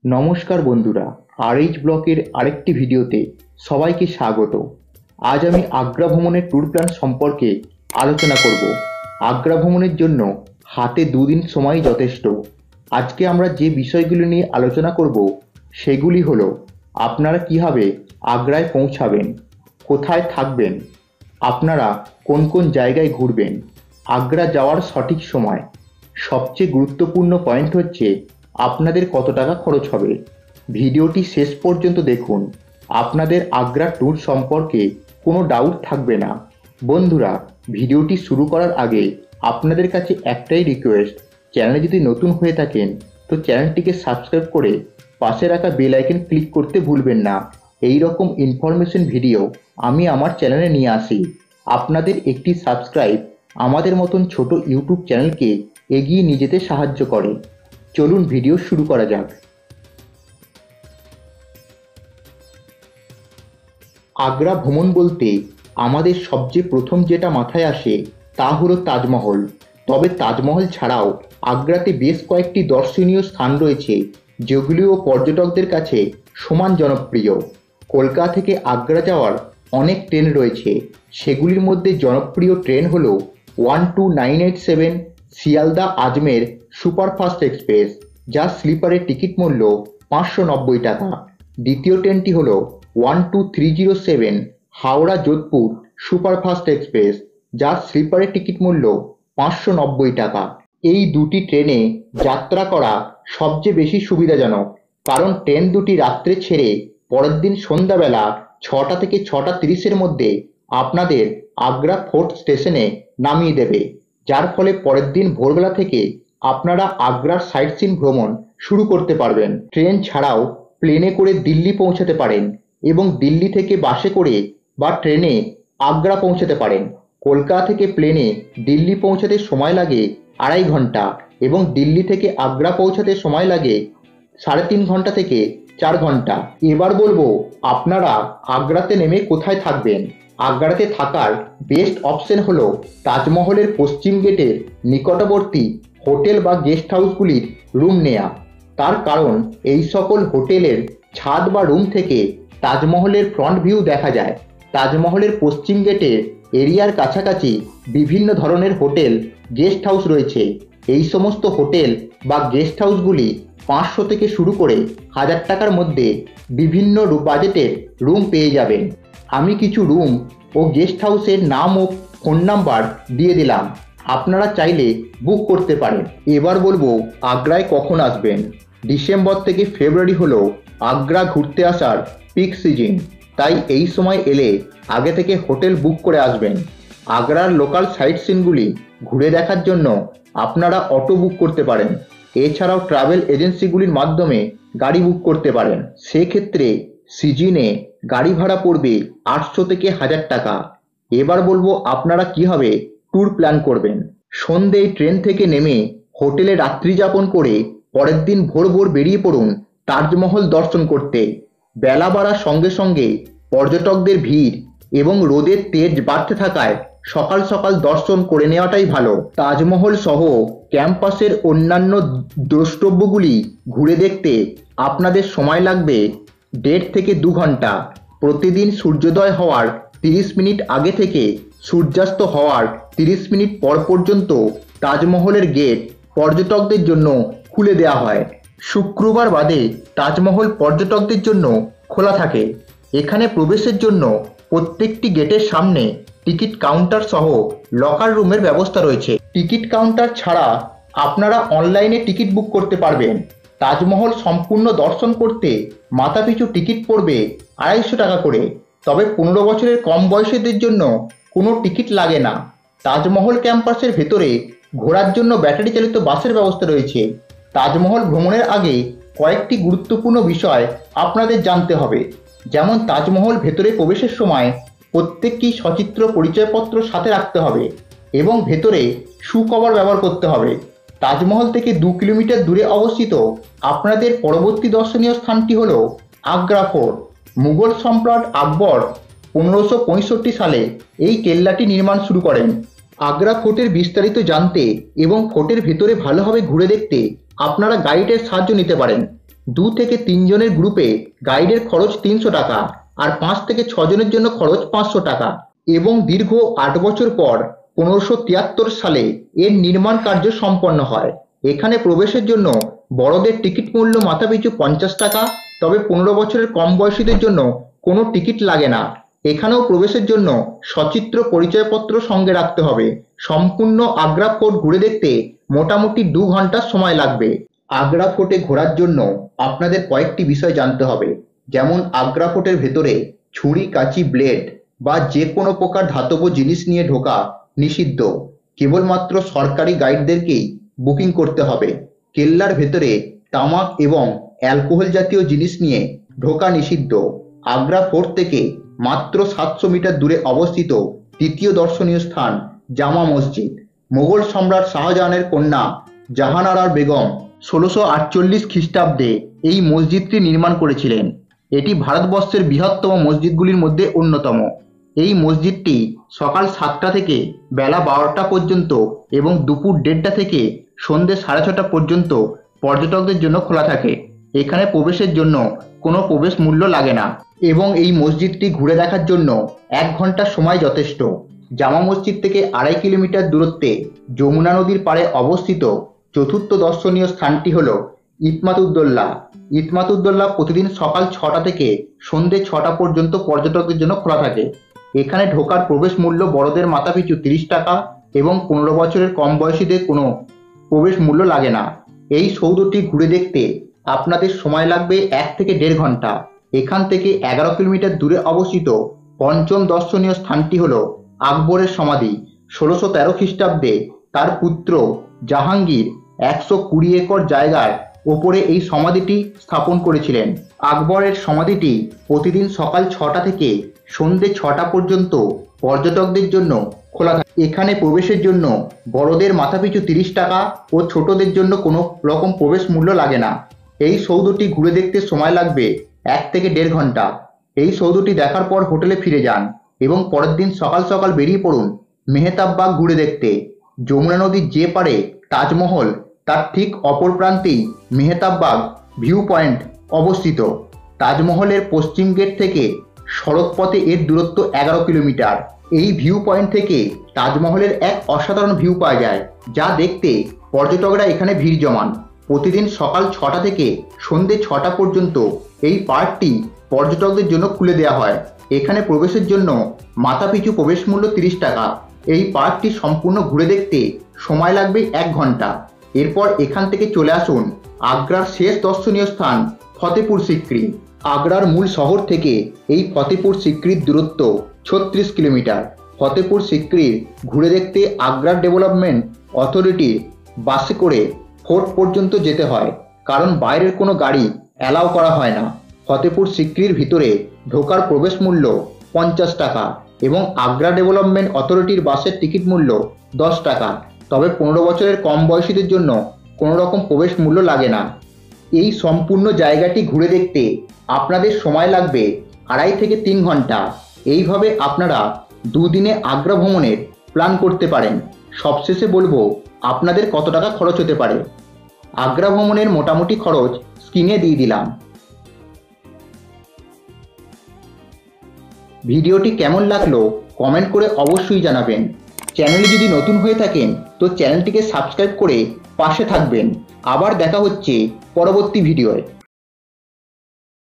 নমস্কার বন্ধুরা, আরএইচ ব্লকের আরেকটি ভিডিওতে সবাইকে স্বাগত। আজ আমি আগ্রা ভ্রমণের ট্যুর প্ল্যান সম্পর্কে আলোচনা করব। আগ্রা ভ্রমণের জন্য হাতে 2 দিন সময় যথেষ্ট। আজকে আমরা যে বিষয়গুলি নিয়ে আলোচনা করব সেগুলি হলো আপনারা কিভাবে আগ্রায় পৌঁছাবেন, কোথায় থাকবেন, আপনারা কোন কোন জায়গায় ঘুরবেন, আগ্রা যাওয়ার সঠিক সময়, সবচেয়ে গুরুত্বপূর্ণ পয়েন্ট হচ্ছে আপনাদের কত টাকা খরচ হবে। ভিডিওটি শেষ পর্যন্ত দেখুন, আপনাদের আগ্রা ট্যুর সম্পর্কে কোনো ডাউট থাকবে না। বন্ধুরা, ভিডিওটি শুরু করার আগে আপনাদের কাছে একটাই রিকোয়েস্ট, চ্যানেলে যদি নতুন হয়ে থাকেন তো চ্যানেলটিকে সাবস্ক্রাইব করে পাশে রাখা বেল আইকন ক্লিক করতে ভুলবেন না। এই রকম ইনফরমেশন ভিডিও আমি আমার চ্যানেলে নিয়ে আসি। আপনাদের একটি সাবস্ক্রাইব আমাদের মতন ছোট ইউটিউব চ্যানেলকে এগিয়ে নিয়ে যেতে সাহায্য করে। চলুন ভিডিও শুরু করা যাক। আগ্রা ভ্রমণ বলতে আমাদের সবচেয়ে প্রথম যেটা মাথায় আসে তা হলো তাজমহল। তবে তাজমহল ছাড়াও আগ্রাতে বেশ কয়েকটি দর্শনীয় স্থান রয়েছে যেগুলিও পর্যটকদের কাছে সমান জনপ্রিয়। কলকাতা থেকে আগ্রা যাওয়ার অনেক ট্রেন রয়েছে, সেগুলির মধ্যে জনপ্রিয় ট্রেন হলো 12987 শিয়ালদা আজমের সুপারফাস্ট এক্সপ্রেস, যার স্লিপারের টিকিট মূল্য 590 টাকা। দ্বিতীয় ট্রেনটি হলো 12307 হাওড়া যোধপুর সুপারফাস্ট এক্সপ্রেস, যার স্লিপারের টিকিট মূল্য 590 টাকা। এই দুটি ট্রেনে যাত্রা করা সবচেয়ে বেশি সুবিধাজনক, কারণ ট্রেন দুটি রাত্রে ছেড়ে পরের দিন সন্ধ্যাবেলা 6টা থেকে 6:30-এর মধ্যে আপনাদের আগ্রা ফোর্ট স্টেশনে নামিয়ে দেবে, যার ফলে পরের দিন ভোরবেলা থেকে আপনারা আগ্রার সাইট সিন ভ্রমণ শুরু করতে পারবেন। ট্রেন ছাড়াও প্লেনে করে দিল্লি পৌঁছাতে পারেন এবং দিল্লি থেকে বাসে করে বা ট্রেনে আগ্রা পৌঁছাতে পারেন। কলকাতা থেকে প্লেনে দিল্লি পৌঁছাতে সময় লাগে 2.5 ঘন্টা এবং দিল্লি থেকে আগ্রা পৌঁছাতে সময় লাগে 3.5 ঘন্টা থেকে 4 ঘন্টা। এবার বলবো আপনারা আগ্রাতে নেমে কোথায় থাকবেন। আগ্রাতে থাকার বেস্ট অপশন হলো তাজমহলের পশ্চিম গেটের নিকটবর্তী হোটেল বা গেস্ট হাউসগুলির রুম নেওয়া। তার কারণ এই সকল হোটেলের ছাদ বা রুম থেকে তাজমহলের ফ্রন্ট ভিউ দেখা যায়। তাজমহলের পশ্চিম গেটের এরিয়ার কাছাকাছি বিভিন্ন ধরনের হোটেল গেস্ট হাউস রয়েছে। এই সমস্ত হোটেল বা গেস্ট হাউসগুলি 500 থেকে শুরু করে 1000 টাকার মধ্যে বিভিন্ন বাজেটের রুম পেয়ে যাবেন। আমি কিছু রুম ও গেস্ট হাউসের নাম ও ফোন নাম্বার দিয়ে দিলাম, আপনারা চাইলে বুক করতে পারেন। এবার বলবো আগ্রায় কখন আসবেন। ডিসেম্বর থেকে ফেব্রুয়ারি হলো আগ্রা ঘুরতে আসার পিক সিজন, তাই এই সময় এলে আগে থেকে হোটেল বুক করে আসবেন। আগ্রার লোকাল সাইট সিনগুলি ঘুরে দেখার জন্য আপনারা অটো বুক করতে পারেন, এছাড়াও ট্রাভেল এজেন্সিগুলির মাধ্যমে গাড়ি বুক করতে পারেন। সেক্ষেত্রে সিজনে গাড়ি ভাড়া পড়বে 800 থেকে 1000 টাকা। এবার বলবো আপনারা কিভাবে ট্যুর প্ল্যান করবেন। সন্ধ্যেয় ট্রেন থেকে নেমে হোটেলে রাত্রি যাপন করে পরের দিন ভোর ভোর বেরিয়ে পড়ুন তাজমহল দর্শন করতে। বেলা বাড়ার সঙ্গে সঙ্গে পর্যটকদের ভিড় এবং রোদের তেজ বাড়তে থাকায় সকাল সকাল দর্শন করে নেওয়াটাই ভালো। তাজমহল সহ ক্যাম্পাসের অন্যান্য দ্রষ্টব্যগুলি ঘুরে দেখতে আপনাদের সময় লাগবে 1.5 থেকে 2 ঘন্টা। প্রতিদিন সূর্যোদয় হওয়ার 30 মিনিট আগে থেকে সূর্যাস্ত হওয়ার 30 মিনিট পর পর্যন্ত তাজমহলের গেট পর্যটকদের জন্য খুলে দেওয়া হয়। শুক্রবার বাদে তাজমহল পর্যটকদের জন্য খোলা থাকে। এখানে প্রবেশের জন্য প্রত্যেকটি গেটের সামনে টিকিট কাউন্টার সহ লকার রুমের ব্যবস্থা রয়েছে। টিকিট কাউন্টার ছাড়া আপনারা অনলাইনে টিকিট বুক করতে পারবেন। তাজমহল সম্পূর্ণ দর্শন করতে মাথাপিছু টিকিট পড়বে 250 টাকা করে, তবে 15 বছরের কম বয়সীদের জন্য কোনো টিকিট লাগে না। তাজমহল ক্যাম্পাসের ভেতরে ঘোরার জন্য ব্যাটারি চালিত বাসের ব্যবস্থা রয়েছে। তাজমহল ভ্রমণের আগে কয়েকটি গুরুত্বপূর্ণ বিষয় আপনাদের জানতে হবে, যেমন তাজমহল ভেতরে প্রবেশের সময় প্রত্যেকটি সচিত্র পরিচয়পত্র সাথে রাখতে হবে এবং ভেতরে শু কভার ব্যবহার করতে হবে। তাজমহল থেকে 2 কিলোমিটার দূরে অবস্থিত আপনাদের পরবর্তী দর্শনীয় স্থানটি হল আগ্রা ফোর্ট। মুঘল সম্রাট আকবর 1565 সালে এই কেল্লাটি নির্মাণ শুরু করেন। আগ্রা ফোর্টের বিস্তারিত জানতে এবং ফোর্টের ভেতরে ভালোভাবে ঘুরে দেখতে আপনারা গাইডের সাহায্য নিতে পারেন। 2 থেকে 3 জনের গ্রুপে গাইডের খরচ 300 টাকা আর 5 থেকে 6 জনের জন্য খরচ 500 টাকা এবং দীর্ঘ 8 বছর পর 1573 সালে এর নির্মাণ কার্য সম্পন্ন হয়। এখানে প্রবেশের জন্য বড়দের টিকিট মূল্য মাথাপিছু 50 টাকা, তবে 15 বছরের কম বয়সীদের জন্য কোনো টিকিট লাগে না। এখানেও প্রবেশের জন্য সচিত্র পরিচয়পত্র সঙ্গে রাখতে হবে। সম্পূর্ণ আগ্রা ফোর্ট ঘুরে দেখতে মোটামুটি 2 ঘন্টা সময় লাগবে। আগ্রা ফোর্টে ঘোরার জন্য আপনাদের কয়েকটি বিষয় জানতে হবে, যেমন আগ্রা ফোর্টের ভেতরে ছুরি, কাঁচি, ব্লেড বা যে কোনো প্রকার ধাতব জিনিস নিয়ে ঢোকা নিষিদ্ধ। কেবলমাত্র সরকারি গাইডদেরকেই বুকিং করতে হবে। কেল্লার ভেতরে তামাক এবং অ্যালকোহল জাতীয় জিনিস নিয়ে ঢোকা নিষিদ্ধ। আগ্রা ফোর্ট থেকে মাত্র 700 মিটার দূরে অবস্থিত তৃতীয় দর্শনীয় স্থান জামা মসজিদ। মোগল সম্রাট শাহজাহানের কন্যা জাহানারা বেগম 1648 খ্রিস্টাব্দে এই মসজিদটি নির্মাণ করেছিলেন। এটি ভারতবর্ষের বৃহত্তম মসজিদগুলির মধ্যে অন্যতম। এই মসজিদটি সকাল 7টা থেকে বেলা 12টা পর্যন্ত এবং দুপুর 1:30টা থেকে সন্ধ্যে 6:30 পর্যন্ত পর্যটকদের জন্য খোলা থাকে। এখানে প্রবেশের জন্য কোনো প্রবেশ মূল্য লাগে না এবং এই মসজিদটি ঘুরে দেখার জন্য 1 ঘন্টা সময় যথেষ্ট। জামা মসজিদ থেকে 2.5 কিলোমিটার দূরত্বে যমুনা নদীর পাড়ে অবস্থিত চতুর্থ দর্শনীয় স্থানটি হল ইতমাতুদ্দৌলা। ইতমাতুদ্দৌলা প্রতিদিন সকাল 6টা থেকে সন্ধ্যে 6টা পর্যন্ত পর্যটকদের জন্য খোলা থাকে। এখানে ঢোকার প্রবেশ মূল্য বড়দের মাথাপিছু 30 টাকা এবং 15 বছরের কম বয়সীদের কোনো প্রবেশ মূল্য লাগে না। এই সৌধটি ঘুরে দেখতে আপনাদের সময় লাগবে 1 থেকে 1.5 ঘন্টা। এখান থেকে 11 কিলোমিটার দূরে অবস্থিত পঞ্চম দর্শনীয় স্থানটি হল আকবরের সমাধি। 1613 খ্রিস্টাব্দে তার পুত্র জাহাঙ্গীর 120 একর জায়গার ওপরে এই সমাধিটি স্থাপন করেছিলেন। আকবরের সমাধিটি প্রতিদিন সকাল 6টা থেকে সন্ধ্যে 6টা পর্যন্ত পর্যটকদের জন্য খোলা থাকে। এখানে প্রবেশের জন্য বড়দের মাথাপিছু 30 টাকা ও ছোটদের জন্য কোনো রকম প্রবেশ মূল্য লাগে না। এই সৌধটি ঘুরে দেখতে সময় লাগবে 1 থেকে 1.5 ঘন্টা। এই সৌধটি দেখার পর হোটেলে ফিরে যান এবং পরের দিন সকাল সকাল বেরিয়ে পড়ুন মেহতাব বাগ ঘুরে দেখতে। যমুনা নদীর যে পারে তাজমহল, তার ঠিক অপর প্রান্তেই মেহতাব বাগ ভিউ পয়েন্ট অবস্থিত। তাজমহলের পশ্চিম গেট থেকে সড়কপথে এর দূরত্ব 11 কিলোমিটার। এই ভিউ পয়েন্ট থেকে তাজমহলের এক অসাধারণ ভিউ পাওয়া যায়, যা দেখতে পর্যটকরা এখানে ভিড় জমান। প্রতিদিন সকাল 6টা থেকে সন্ধ্যে 6টা পর্যন্ত এই পার্কটি পর্যটকদের জন্য খুলে দেওয়া হয়। এখানে প্রবেশের জন্য মাথাপিছু প্রবেশ মূল্য 30 টাকা। এই পার্কটি সম্পূর্ণ ঘুরে দেখতে সময় লাগবে 1 ঘন্টা। এরপর এখান থেকে চলে আসুন আগ্রার শেষ দর্শনীয় স্থান ফতেপুর সিক্রি। আগ্রার মূল শহর থেকে এই ফতেপুর সিক্রির দূরত্ব 36 কিলোমিটার। ফতেপুর সিক্রির ঘুরে দেখতে আগ্রার ডেভেলপমেন্ট অথরিটির বাসে করে ফোর্ট পর্যন্ত যেতে হয়, কারণ বাইরের কোনো গাড়ি অ্যালাউ করা হয় না। ফতেপুর সিক্রির ভিতরে ঢোকার প্রবেশ মূল্য 50 টাকা এবং আগ্রা ডেভেলপমেন্ট অথরিটির বাসের টিকিট মূল্য 10 টাকা। তবে 15 বছরের কম বয়সীদের জন্য কোনো রকম প্রবেশ মূল্য লাগে না। এই সম্পূর্ণ জায়গাটি ঘুরে দেখতে আপনাদের সময় লাগবে 2.5 থেকে 3 ঘন্টা। এইভাবে আপনারা 2 দিনে আগ্রা ভ্রমণের প্ল্যান করতে পারেন। সবশেষে বলবো আপনাদের কত টাকা খরচ হতে পারে। আগ্রা ভ্রমণের মোটামুটি খরচ স্ক্রিনে দিয়ে দিলাম। ভিডিওটি কেমন লাগলো কমেন্ট করে অবশ্যই জানাবেন। চ্যানেলে যদি নতুন হয়ে থাকেন তো চ্যানেলটিকে সাবস্ক্রাইব করে পাশে থাকবেন। আবার দেখা হচ্ছে পরবর্তী ভিডিওয়।